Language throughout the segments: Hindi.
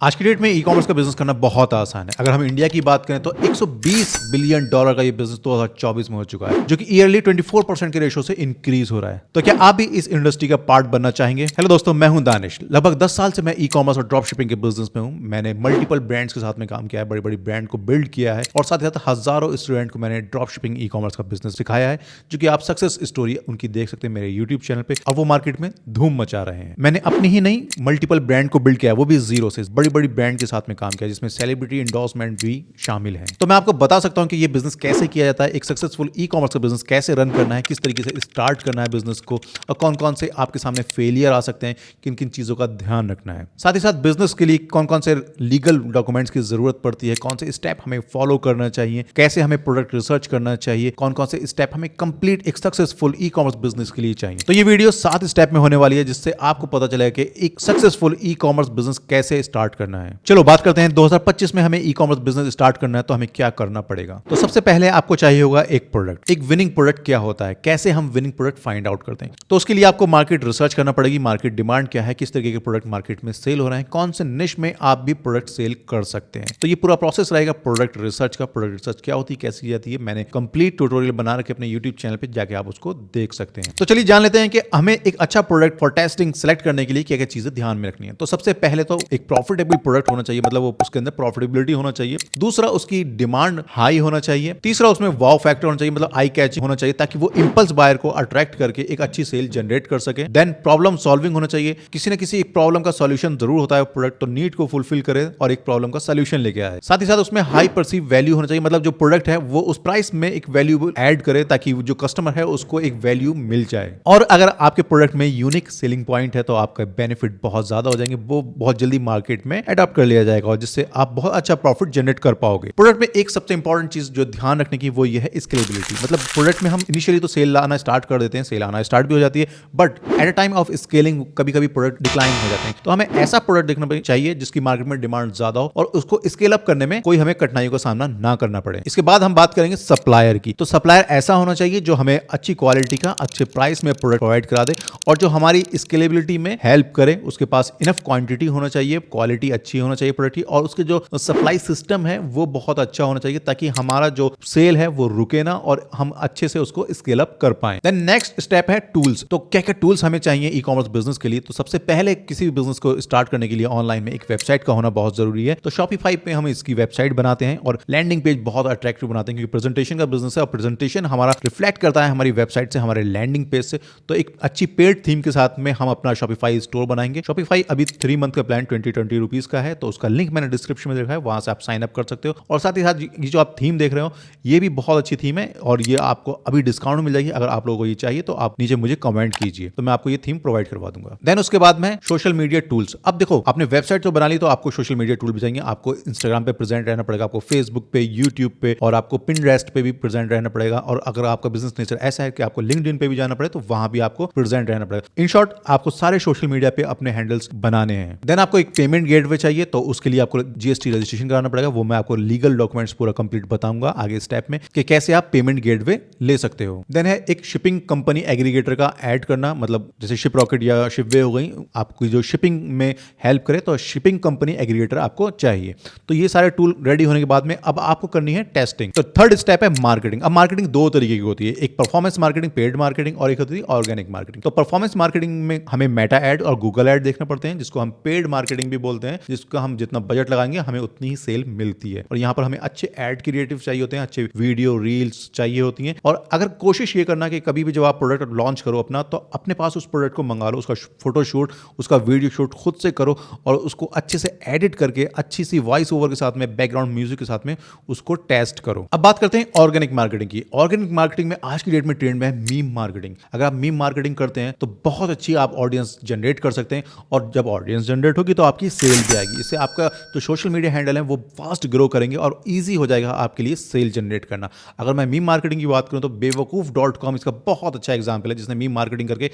आज की डेट में ई कॉमर्स का बिजनेस करना बहुत आसान है। अगर हम इंडिया की बात करें तो 120 बिलियन डॉलर का ये बिजनेस 2024 में हो चुका है, जो कि ईयरली 24% के रेशो से इंक्रीज हो रहा है। तो क्या आप भी इस इंडस्ट्री का पार्ट बनना चाहेंगे? हेलो दोस्तों, मैं हूं दानिश। लगभग 10 साल से मैं ई कॉमर्स और ड्रॉप शिपिंग के बिजनेस में हूं। मैंने मल्टीपल ब्रांड्स के साथ में काम किया है, बड़ी बड़ी ब्रांड को बिल्ड किया है और साथ ही साथ हजारों स्टूडेंट को मैंने ड्रॉप शिपिंग ई कॉमर्स का बिजनेस सिखाया है, जो कि आप सक्सेस स्टोरी उनकी देख सकते हैं मेरे यूट्यूब चैनल पे। अब वो मार्केट में धूम मचा रहे हैं। मैंने अपनी ही नहीं मल्टीपल ब्रांड को बिल्ड किया है, वो भी जीरो से। बड़ी बड़ी ब्रांड के साथ में काम किया, जिसमें सेलिब्रिटी एंडोर्समेंट भी शामिल है। तो मैं आपको बता सकता हूं कि ये बिजनेस कैसे किया जाता है, एक सक्सेसफुल ई कॉमर्स का बिजनेस कैसे रन करना है, किस तरीके से स्टार्ट करना है बिजनेस को, और कौन कौन से आपके सामने फेलियर आ सकते हैं, किन किन चीजों का ध्यान रखना है। साथ ही साथ बिजनेस के लिए कौन कौन से लीगल डॉक्यूमेंट्स की जरूरत पड़ती है, कौन से स्टेप हमें फॉलो करना चाहिए, कैसे हमें प्रोडक्ट रिसर्च करना चाहिए, कौन कौन से स्टेप हमें कंप्लीट एक सक्सेसफुल ई कॉमर्स बिजनेस के लिए चाहिए। तो ये वीडियो 7 स्टेप में होने वाली है, जिससे आपको पता चलेगा कि एक सक्सेसफुल ई कॉमर्स बिजनेस कैसे स्टार्ट करना है। चलो बात करते हैं 2025 में हमें ई कॉमर्स बिजनेस स्टार्ट करना है तो हमें क्या करना पड़ेगा। तो सबसे पहले आपको चाहिए होगा एक प्रोडक्ट। एक विनिंग प्रोडक्ट क्या होता है, कैसे हम विनिंग प्रोडक्ट फाइंड आउट करते हैं। तो उसके लिए आपको मार्केट रिसर्च करना पड़ेगी, मार्केट डिमांड क्या है, किस तरीके के प्रोडक्ट मार्केट में सेल हो रहे हैं, कौन से निश में आप भी प्रोडक्ट सेल कर सकते हैं। तो ये पूरा प्रोसेस रहेगा प्रोडक्ट रिसर्च का। प्रोडक्ट रिसर्च क्या होती है, कैसे की जाती है, मैंने कंप्लीट ट्यूटोरियल बना रखे अपने यूट्यूब चैनल पे, जाके आप उसको देख सकते हैं। तो चलिए जान लेते हैं कि हमें एक अच्छा प्रोडक्ट फॉर टेस्टिंग सेलेक्ट करने के लिए क्या क्या चीजें ध्यान में रखनी है। तो सबसे पहले तो एक प्रॉफिटेबल प्रोडक्ट होना चाहिए, मतलब वो उसके अंदर प्रॉफिटेबिलिटी होना चाहिए। दूसरा, उसकी डिमांड हाई होना चाहिए। तीसरा, उसमें वाव फैक्टर होना चाहिए, मतलब आई कैचिंग होना चाहिए, ताकि वो इंपल्स बायर को अट्रैक्ट करके एक अच्छी सेल जनरेट कर सके। देन प्रॉब्लम सॉल्विंग होना चाहिए, किसी न किसी एक प्रॉब्लम का सॉल्यूशन जरूर होता है प्रोडक्ट, तो नीड को फुलफिल करे और एक प्रॉब्लम का सॉल्यूशन लेके आए। साथ ही साथ उसमें हाई परसीव वैल्यू होना चाहिए, मतलब जो प्रोडक्ट है वो उस प्राइस में एक वैल्यू ऐड करे, ताकि जो कस्टमर है उसको एक वैल्यू मिल जाए। और अगर आपके प्रोडक्ट में यूनिक सेलिंग पॉइंट है तो आपका बेनिफिट बहुत ज्यादा हो जाएंगे, वो बहुत जल्दी मार्केट में अडॉप्ट कर लिया जाएगा और जिससे आप बहुत अच्छा प्रॉफिट जनरेट कर पाओगे। प्रोडक्ट में एक सबसे इंपॉर्टेंट चीज जो ध्यान रखने की वो ये है स्केलेबिलिटी। मतलब प्रोडक्ट में हम इनिशियली तो सेल आना स्टार्ट कर देते हैं, सेल आना स्टार्ट भी हो जाती है, but at a time of scaling कभी कभी प्रोडक्ट डिक्लाइन हो जाते हैं। तो हमें ऐसा प्रोडक्ट देखना चाहिए जिसकी मार्केट में डिमांड ज्यादा हो और उसको स्केल अप करने में कोई हमें कठिनाइयों का सामना ना करना पड़े। इसके बाद हम बात करेंगे सप्लायर की। तो सप्लायर ऐसा होना चाहिए जो हमें अच्छी क्वालिटी का अच्छे प्राइस में प्रोडक्ट प्रोवाइड करा दे और जो हमारी स्केलेबिलिटी में हेल्प करे। उसके पास इनफ क्वांटिटी होना चाहिए, क्वालिटी अच्छी होना चाहिए प्रोडक्ट की, और उसके जो सप्लाई सिस्टम है वो बहुत अच्छा होना चाहिए, ताकि हमारा जो सेल है वो रुके ना और हम अच्छे से उसको स्केल अप कर पाएं। देन नेक्स्ट स्टेप है टूल्स। तो क्या क्या टूल्स हमें चाहिए ई कॉमर्स बिजनेस के लिए। तो सबसे पहले किसी भी बिजनेस को स्टार्ट करने के लिए ऑनलाइन में एक वेबसाइट का होना बहुत जरूरी है। तो शॉपिफाई पे हम इसकी वेबसाइट बनाते हैं और लैंडिंग पेज बहुत अट्रैक्टिव बनाते हैं, क्योंकि प्रेजेंटेशन का बिजनेस है और प्रेजेंटेशन हमारा रिफ्लेक्ट करता है हमारी वेबसाइट से, हमारे लैंडिंग पेज से। तो एक अच्छी पेड थीम के साथ में हम अपना शॉपिफाई स्टोर बनाएंगे। शॉपिफाई अभी 3 मंथ का प्लान 20 रुपीज का है, तो उसका लिंक मैंने डिस्क्रिप्शन में देखा है, वहां से आप साइन अप कर सकते हो। और साथ ही साथ ये जो आप थीम देख रहे हो ये भी बहुत अच्छी थीम है और ये आपको अभी डिस्काउंट मिल जाएगी। अगर आप लोगों को ये चाहिए तो आप नीचे मुझे कमेंट कीजिए, तो मैं आपको ये थीम प्रोवाइड करवा दूंगा। देन उसके बाद में सोशल मीडिया टूल्स। अब देखो, आपने वेबसाइट तो बना ली तो आपको सोशल मीडिया टूल भी चाहिए। आपको इंस्टाग्राम पे प्रेजेंट रहना पड़ेगा, आपको फेसबुक पे, यूट्यूब पे, और आपको पिनरेस्ट पे भी प्रेजेंट रहना पड़ेगा। और अगर आपका बिजनेस नेचर ऐसा है कि आपको लिंक्डइन पे भी जाना पड़े तो वहां भी आपको प्रेजेंट रहना पड़ेगा। इन शॉर्ट, आपको सारे सोशल मीडिया पे अपने हैंडल्स बनाने हैं। देन आपको एक पेमेंट गेटवे चाहिए, तो उसके लिए आपको जीएसटी रजिस्ट्रेशन कराना पड़ेगा। वो मैं आपको लीगल डॉक्यूमेंट्स पूरा कंप्लीट बताऊंगा आगे स्टेप में कि कैसे आप पेमेंट गेटवे ले सकते हो। देन है एक शिपिंग कंपनी एग्रीगेटर का ऐड करना, मतलब जैसे शिप रॉकेट या शिपवे हो गई, आपको जो शिपिंग में हेल्प करे तो शिपिंग कंपनी एग्रीगेटर आपको चाहिए। तो ये सारे टूल रेडी होने के बाद में अब आपको करनी है टेस्टिंग। तो थर्ड स्टेप है मार्केटिंग। अब मार्केटिंग दो तरीके की होती है, एक परफॉर्मेंस मार्केटिंग, पेड मार्केटिंग, और एक होती है ऑर्गेनिक मार्केटिंग। तो परफॉर्मेंस मार्केटिंग में हमें मेटा एड और गूगल एड देखना पड़ते हैं, जिसको हम पेड मार्केटिंग भी बोलते हैं, जिसका हम जितना बजट लगाएंगे हमें उतनी ही सेल मिलती है। और यहाँ पर हमें अच्छे एड क्रिएटिव चाहिए होते हैं, अच्छे वीडियो रील्स चाहिए होती हैं। और अगर कोशिश ये करना कि कभी भी जब आप प्रोडक्ट लॉन्च करो अपना, तो अपने पास उस प्रोडक्ट को मंगा लो, उसका फोटो शूट, उसका वीडियो शूट खुद से करो और उसको अच्छे से एडिट करके अच्छी सी वॉइस ओवर के साथ में, बैकग्राउंड म्यूजिक के साथ में उसको टेस्ट करो। अब बात करते हैं ऑर्गेनिक मार्केटिंग की। ऑर्गेनिक मार्केटिंग में आज की डेट में ट्रेंड में है मीम मार्केटिंग। अगर आप मीम मार्केटिंग करते हैं तो बहुत अच्छी आप ऑडियंस जनरेट कर सकते हैं, और जब ऑडियंस जनरेट होगी तो आपकी सेल भी आएगी। इससे आपका जो सोशल मीडिया हैंडल है वो फास्ट ग्रो करेंगे और ईजी हो जाएगा आपके लिए सेल जनरेट करना। अगर मैं मीम मार्केटिंग की बात करूं तो बेवकूफ.com इसका बहुत अच्छा एग्जाम्पल है, जिसने मीम मार्केटिंग करके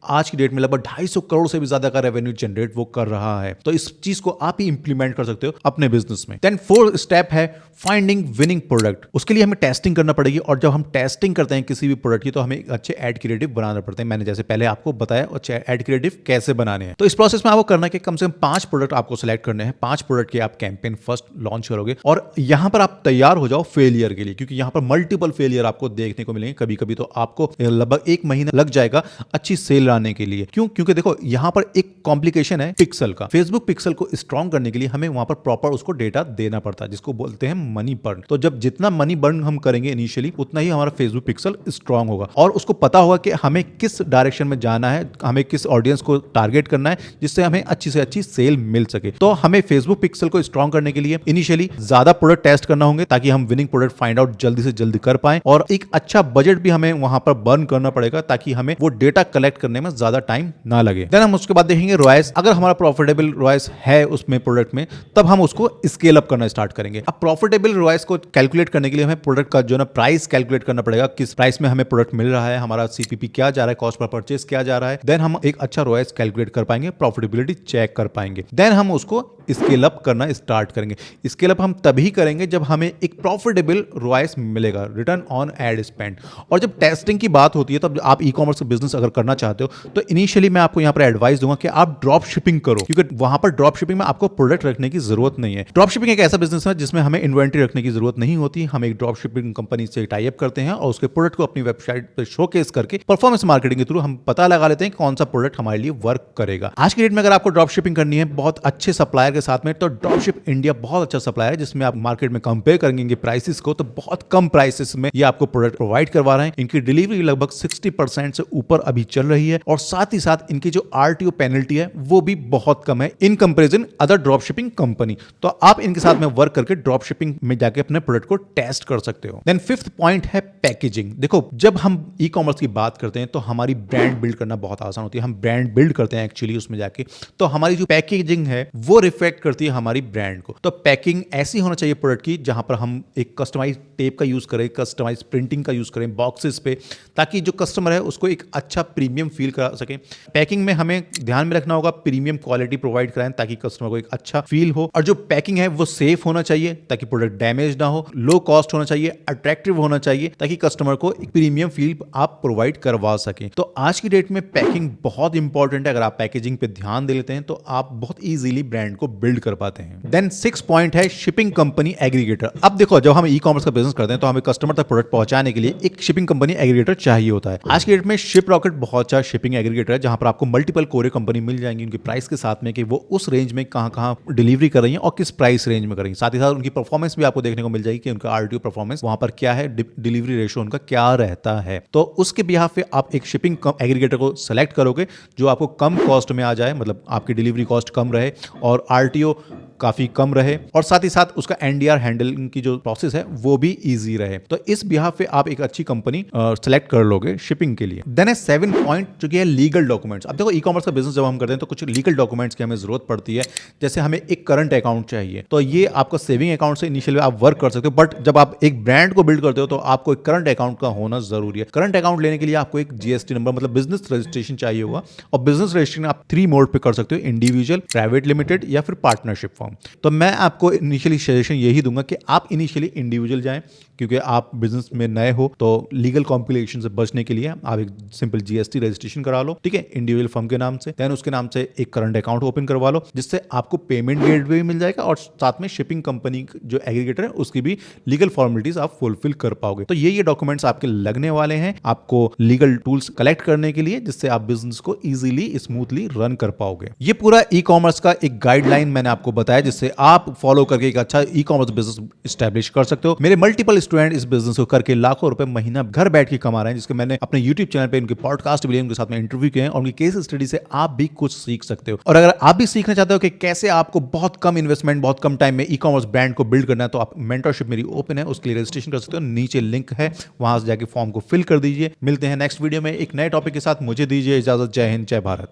आज की डेट में लगभग 250 करोड़ से भी ज्यादा का रेवेन्यू जनरेट वो कर रहा है। तो इस चीज को आप ही इंप्लीमेंट कर सकते हो अपने बिजनेस में। देन फोर्थ स्टेप है फाइंडिंग विनिंग प्रोडक्ट। उसके लिए हमें टेस्टिंग करना पड़ेगी, और जब हम टेस्टिंग करते हैं किसी भी प्रोडक्ट की तो हमें अच्छे एड क्रिएटिव बनाना पड़ते हैं। मैंने जैसे पहले आपको बताया अच्छे एड क्रिएटिव कैसे बनाने हैं। तो इस प्रोसेस में आपको करना है कि कम से कम 5 प्रोडक्ट आपको आपको सिलेक्ट करने हैं 5 प्रोडक्ट के आप कैंपेन फर्स्ट लॉन्च करोगे और यहां पर आप तैयार हो जाओ फेलियर के लिए, क्योंकि यहां पर मल्टीपल फेलियर आपको देखने को मिलेंगे। कभी कभी तो आपको लगभग 1 महीना लग जाएगा अच्छी सेल लाने के लिए। क्यों? क्योंकि देखो यहां पर एक कॉम्प्लिकेशन है पिक्सल का। फेसबुक पिक्सल को स्ट्रॉन्ग करने के लिए हमें वहां पर प्रॉपर उसको डेटा देना पड़ता है, जिसको बोलते हैं मनी बर्न। तो जब जितना मनी बर्न हम करेंगे इनिशियली, उतना ही हमारा फेसबुक पिक्सल स्ट्रॉन्ग होगा और उसको पता होगा कि हमें किस डायरेक्शन में जाना है, हमें किस ऑडियंस को टारगेट करना है, जिससे हमें अच्छी से अच्छी सेल मिल सके। तो हमें फेसबुक पिक्सल को स्ट्रॉन्ग करने के लिए इनिशियली ज्यादा प्रोडक्ट टेस्ट करना होंगे, ताकि हम विनिंग प्रोडक्ट फाइंड आउट जल्दी से जल्दी कर पाए, और एक अच्छा बजट भी हमें वहां पर बर्न करना पड़ेगा, ताकि हमें वो डेटा कलेक्ट करने में ज्यादा टाइम ना लगे। देन हम उसके बाद देखेंगे रॉयस। अगर हमारा प्रॉफिटेबल रॉयस है उसमें प्रोडक्ट में, तब हम उसको स्केल अप करना स्टार्ट करेंगे। अब प्रॉफिटेबल रॉयस को कैलकुलेट करने के लिए हमें प्रोडक्ट का जो ना प्राइस कैलकुलेट करना पड़ेगा, किस प्राइस में हमें प्रोडक्ट मिल रहा है, हमारा सीपीपी क्या जा रहा है, कॉस्ट पर परचेज क्या जा रहा है। देन हम एक अच्छा रॉयस कैलकुलेट कर पाएंगे, प्रॉफिटेबिलिटी चेक कर पाएंगे। देन हम उसको स्केल अप करना स्टार्ट करेंगे। स्केल अप हम तभी करेंगे जब हमें एक प्रॉफिटेबल रॉयस मिलेगा, रिटर्न ऑन एड स्पेंड। और जब टेस्टिंग की बात होती है, तब आप ई कॉमर्स का बिजनेस अगर करना चाहते हो, तो इनिशियली मैं आपको यहां पर एडवाइस दूंगा कि आप ड्रॉप शिपिंग करो, क्योंकि वहां पर ड्रॉप शिपिंग में आपको प्रोडक्ट रखने की जरूरत नहीं है। ड्रॉप शिपिंग एक ऐसा बिजनेस है जिसमें हमें इन्वेंट्री रखने की जरूरत नहीं होती। हम एक ड्रॉप शिपिंग कंपनी से टाई अप करते हैं और उसके प्रोडक्ट को अपनी वेबसाइट पर शोकेस करके परफॉर्मेंस मार्केटिंग के थ्रू हम पता लगा लेते हैं कौन सा प्रोडक्ट हमारे लिए वर्क करेगा। आज की डेट में अगर आपको ड्रॉप शिपिंग करनी है बहुत अच्छे सप्लायर के साथ में, तो ड्रॉपशिप इंडिया बहुत अच्छा सप्लायर है, जिसमें आप मार्केट में कंपेयर करेंगे प्राइसेस को, तो बहुत कम प्राइसेस में ये आपको प्रोडक्ट प्रोवाइड करवा रहे हैं। इनकी डिलीवरी लगभग 60% से ऊपर अभी चल रही है, और साथ ही साथ इनकी जो आरटीओ पेनल्टी है वो भी बहुत कम है in comparison other drop shipping company. तो आप इनके साथ में वर्क करके ड्रॉप शिपिंग में जाके अपने प्रोडक्ट को टेस्ट कर सकते हो। देन फिफ्थ पॉइंट है पैकेजिंग। देखो जब हम ई कॉमर्स की बात करते हैं तो हमारी ब्रांड बिल्ड करना बहुत आसान होती है। हम ब्रांड बिल्ड करते हैं एक्चुअली उसमें जाके, तो हमारी जो पैकेजिंग है वो रिफ्लेक्ट करती है हमारी ब्रांड को। तो पैकिंग ऐसी होना चाहिए प्रोडक्ट की जहां पर हम एक कस्टमाइज टेप का यूज करें, कस्टमाइज प्रिंटिंग का यूज करें बॉक्सेस पे, ताकि जो कस्टमर है उसको एक अच्छा प्रीमियम फील करा सके। पैकिंग में हमें ध्यान में रखना होगा प्रीमियम क्वालिटी प्रोवाइड कराएं, ताकि कस्टमर को एक अच्छा फील हो। और जो पैकिंग है वो सेफ होना चाहिए, ताकि प्रोडक्ट डैमेज ना हो। लो कॉस्ट होना चाहिए, अट्रैक्टिव होना चाहिए, ताकि कस्टमर को एक प्रीमियम फील आप प्रोवाइड करवा सकें। तो आज की डेट में पैकिंग बहुत इंपॉर्टेंट है। अगर आप पैकेजिंग पे ध्यान दे लेते हैं तो आप बहुत इजीली ब्रांड को बिल्ड कर पाते हैं। देन 6 पॉइंट है शिपिंग कंपनी एग्रीगेटर। अब देखो जब हम ई कॉमर्स का बिजनेस करते हैं तो हमें कस्टमर तक प्रोडक्ट पहुंचाने के लिए एक शिपिंग कंपनी एग्रीगेटर चाहिए होता है। आज की डेट में शिप रॉकेट बहुत अच्छा शिपिंग एग्रीगेटर है, जहां पर आपको मल्टीपल कोरियर कंपनी मिल जाएंगी उनकी प्राइस के साथ में, कि वो उस रेंज में कहां डिलीवरी कर रही है और किस प्राइस रेंज में कर रही है। साथ ही साथ उनकी परफॉर्मेंस भी आपको देखने को मिल जाएगी कि उनका आरटीओ परफॉर्मेंस वहां पर क्या है, डिलीवरी रेशियो उनका क्या रहता है। तो उसके बिहाफ पे आप एक शिपिंग एग्रीगेटर को सेलेक्ट करोगे जो आपको कम कॉस्ट में आ जाए, मतलब आपकी डिलीवरी कॉस्ट कम रहे और आरटीओ काफी कम रहे, और साथ ही साथ उसका एनडीआर हैंडलिंग की जो प्रोसेस है वो भी इजी रहे। तो इस बिहाफ पे आप एक अच्छी कंपनी सेलेक्ट कर लोगे शिपिंग के लिए। देन है 7 पॉइंट जो कि है लीगल डॉक्यूमेंट्स। अब देखो ई कॉमर्स का बिजनेस जब हम करते हैं तो कुछ लीगल डॉक्यूमेंट्स की हमें जरूरत पड़ती है। जैसे हमें एक करंट अकाउंट चाहिए, तो ये आपका सेविंग अकाउंट से इनिशियली आप वर्क कर सकते हो, बट जब आप एक ब्रांड को बिल्ड करते हो तो आपको एक करंट अकाउंट का होना जरूरी है। करंट अकाउंट लेने के लिए आपको एक जीएसटी नंबर मतलब बिजनेस रजिस्ट्रेशन चाहिए होगा, और बिजनेस रजिस्ट्रेशन आप 3 मोड पे कर सकते हो, इंडिविजुअल, प्राइवेट लिमिटेड या फिर पार्टनरशिप फॉर्म। तो मैं आपको इनिशियली सजेशन यही दूंगा कि आप इनिशियली इंडिविजुअल जाएं, क्योंकि आप बिजनेस में नए हो तो लीगल कॉम्प्लिकेशन से बचने के लिए आप एक सिंपल जीएसटी रजिस्ट्रेशन करा लो, ठीक है, इंडिविजुअल फर्म के नाम से। देन उसके नाम से एक करंट अकाउंट ओपन करवा लो, जिससे आपको पेमेंट गेटवे भी मिल जाएगा और साथ में शिपिंग कंपनी जो एग्रीगेटर है उसकी भी लीगल फॉर्मेलिटीज आप फुलफिल कर पाओगे। तो ये डॉक्यूमेंट्स आपके लगने वाले हैं आपको लीगल टूल्स कलेक्ट करने के लिए, जिससे आप बिजनेस को इजीली स्मूथली रन कर पाओगे। ये पूरा ई कॉमर्स का एक गाइडलाइन मैंने आपको बताया, जिससे आप फॉलो करके एक अच्छा ई कॉमर्स बिजनेस एस्टैब्लिश कर सकते हो। मेरे मल्टीपल स्टूडेंट इस बिजनेस को करके लाखों रुपए महीना घर बैठ के कमा रहे हैं, जिसके मैंने अपने यूट्यूब चैनल पे उनके पॉडकास्ट भी उनके साथ में इंटरव्यू किए हैं, और उनकी केस स्टडी से आप भी कुछ सीख सकते हो। और अगर आप भी सीखना चाहते हो कि कैसे आपको बहुत कम इन्वेस्टमेंट बहुत कम टाइम में ई कॉमर्स ब्रांड को बिल्ड करना है, तो आप मेंटरशिप मेरी ओपन है, उसके लिए रजिस्ट्रेशन कर सकते हो। नीचे लिंक है, वहां से जाके फॉर्म को फिल कर दीजिए। मिलते हैं नेक्स्ट वीडियो में एक नए टॉपिक के साथ। मुझे दीजिए इजाजत। जय हिंद, जय भारत।